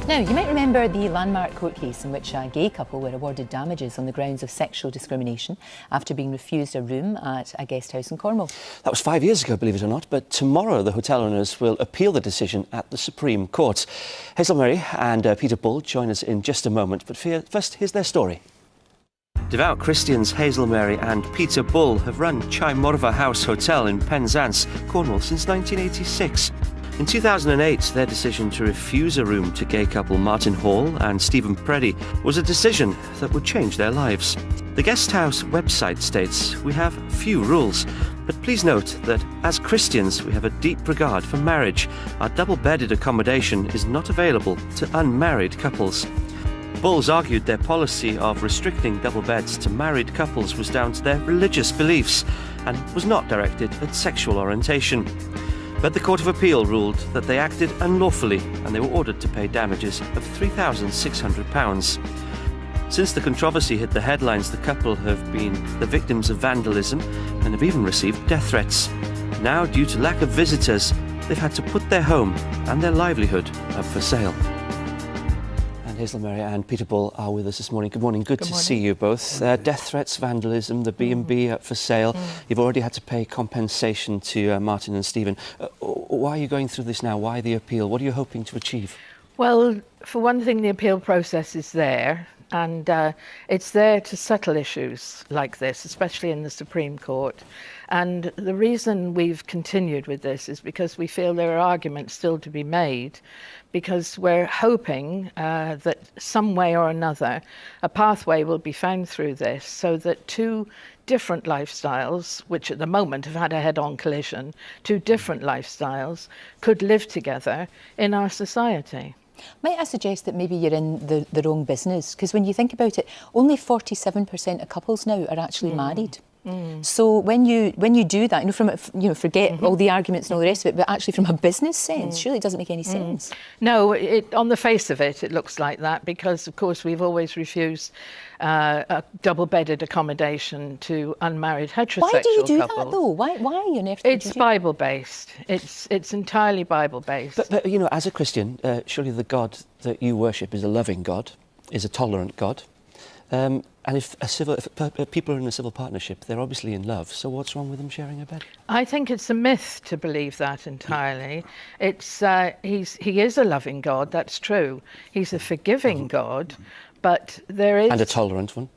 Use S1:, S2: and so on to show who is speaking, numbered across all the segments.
S1: Now, you might remember the landmark court case in which a gay couple were awarded damages on the grounds of sexual discrimination after being refused a room at a guest house in Cornwall.
S2: That was 5 years ago, believe it or not, but tomorrow the hotel owners will appeal the decision at the Supreme Court. Hazelmary and Peter Bull join us in just a moment, but first, here's their story. Devout Christians Hazelmary and Peter Bull have run Chai Morfa House Hotel in Penzance, Cornwall, since 1986. In 2008, their decision to refuse a room to gay couple Martyn Hall and Stephen Preddy was a decision that would change their lives. The guest house website states, "We have few rules, but please note that as Christians we have a deep regard for marriage. Our double-bedded accommodation is not available to unmarried couples." Bulls argued their policy of restricting double beds to married couples was down to their religious beliefs and was not directed at sexual orientation. But the Court of Appeal ruled that they acted unlawfully and they were ordered to pay damages of £3,600. Since the controversy hit the headlines, the couple have been the victims of vandalism and have even received death threats. Now, due to lack of visitors, they've had to put their home and their livelihood up for sale. And Hazelmary and Peter Bull are with us this morning. Good morning. Good to see you both. Death threats, vandalism, the B&B up for sale. You've already had to pay compensation to Martyn and Stephen. Why are you going through this now? Why the appeal? What are you hoping to achieve?
S3: Well, for one thing, the appeal process is there, and it's there to settle issues like this, especially in the Supreme Court. And the reason we've continued with this is because we feel there are arguments still to be made, because we're hoping that some way or another a pathway will be found through this so that two different lifestyles, which at the moment have had a head-on collision, two different lifestyles could live together in our society.
S1: Might I suggest that maybe you're in the wrong business? Because when you think about it, only 47% of couples now are actually married. So when you do that, forget all the arguments and all the rest of it, but actually from a business sense, surely it doesn't make any sense.
S3: No, on the face of it, it looks like that because, of course, we've always refused a double-bedded accommodation to unmarried heterosexual couples.
S1: Why do you do that, though? Why on earth?
S3: It's Bible-based. It's entirely Bible-based.
S2: But as a Christian, surely the God that you worship is a loving God, is a tolerant God. And if people are in a civil partnership, they're obviously in love. So what's wrong with them sharing a bed?
S3: I think it's a myth to believe that entirely. He is a loving God, that's true. He's a forgiving God, but there is...
S2: And a tolerant one.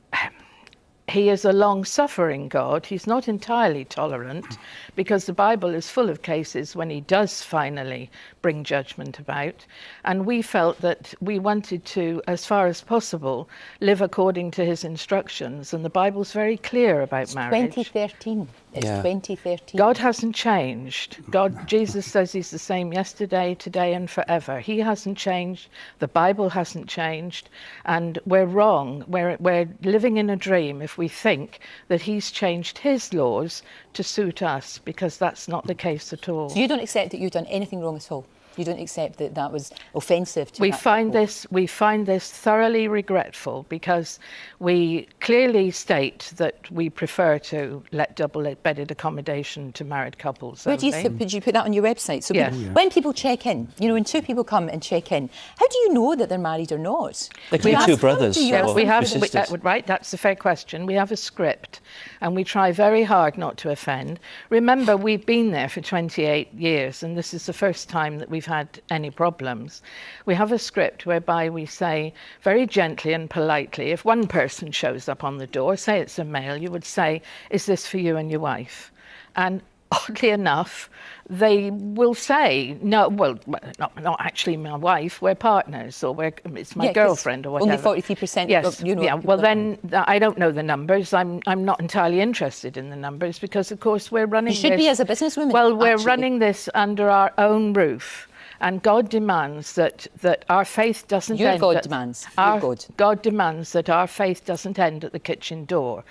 S3: He is a long-suffering God. He's not entirely tolerant because the Bible is full of cases when he does finally bring judgment about. And we felt that we wanted to, as far as possible, live according to his instructions. And the Bible's very clear about marriage.
S1: 2013. It's 2013.
S3: God hasn't changed. Jesus says he's the same yesterday, today and forever. He hasn't changed. The Bible hasn't changed. And we're wrong. We're living in a dream if we think that he's changed his laws to suit us, because that's not the case at all.
S1: So you don't accept that you've done anything wrong at all? You don't accept that that was offensive to
S3: we find this thoroughly regretful, because we clearly state that we prefer to let double-bedded accommodation to married couples.
S1: Where do you put that on your website? So
S3: yes.
S1: When people check in, when two people come and check in, how do you know that they're married or not?
S2: They could be two brothers.
S3: Right, that's a fair question. We have a script and we try very hard not to offend. Remember, we've been there for 28 years and this is the first time that we've had any problems. We have a script whereby we say very gently and politely, if one person shows up on the door, say it's a male, you would say, "Is this for you and your wife?" And oddly enough, they will say, "No, well, not actually my wife, we're partners, or it's my girlfriend," or whatever.
S1: Only 43%.
S3: Yes, well then, I don't know the numbers. I'm not entirely interested in the numbers because, of course, we're running this...
S1: You should be as a businesswoman.
S3: Well, we're running this under our own roof. And God demands that our faith doesn't end...
S1: God demands.
S3: God demands that our faith doesn't end at the kitchen door.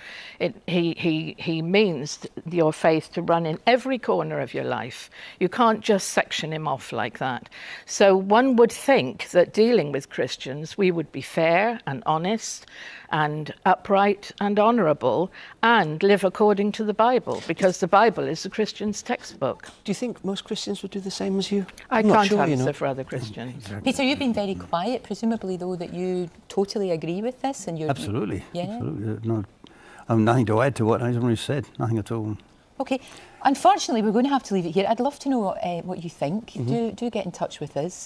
S3: He means your faith to run in every corner of your life. You can't just section him off like that. So one would think that dealing with Christians, we would be fair and honest and upright and honourable and live according to the Bible, because the Bible is the Christian's textbook.
S2: Do you think most Christians would do the same as you?
S3: I
S2: I'm not
S3: can't
S2: sure,
S3: answer
S2: you know.
S3: for other Christians.
S1: Peter, you've been very quiet, presumably though that you totally agree with this and you're...
S4: Absolutely.
S1: Yeah.
S4: Absolutely. No, I've nothing to add to what Hazelmary said. Nothing at all.
S1: Okay. Unfortunately, we're going to have to leave it here. I'd love to know what you think. Do get in touch with us.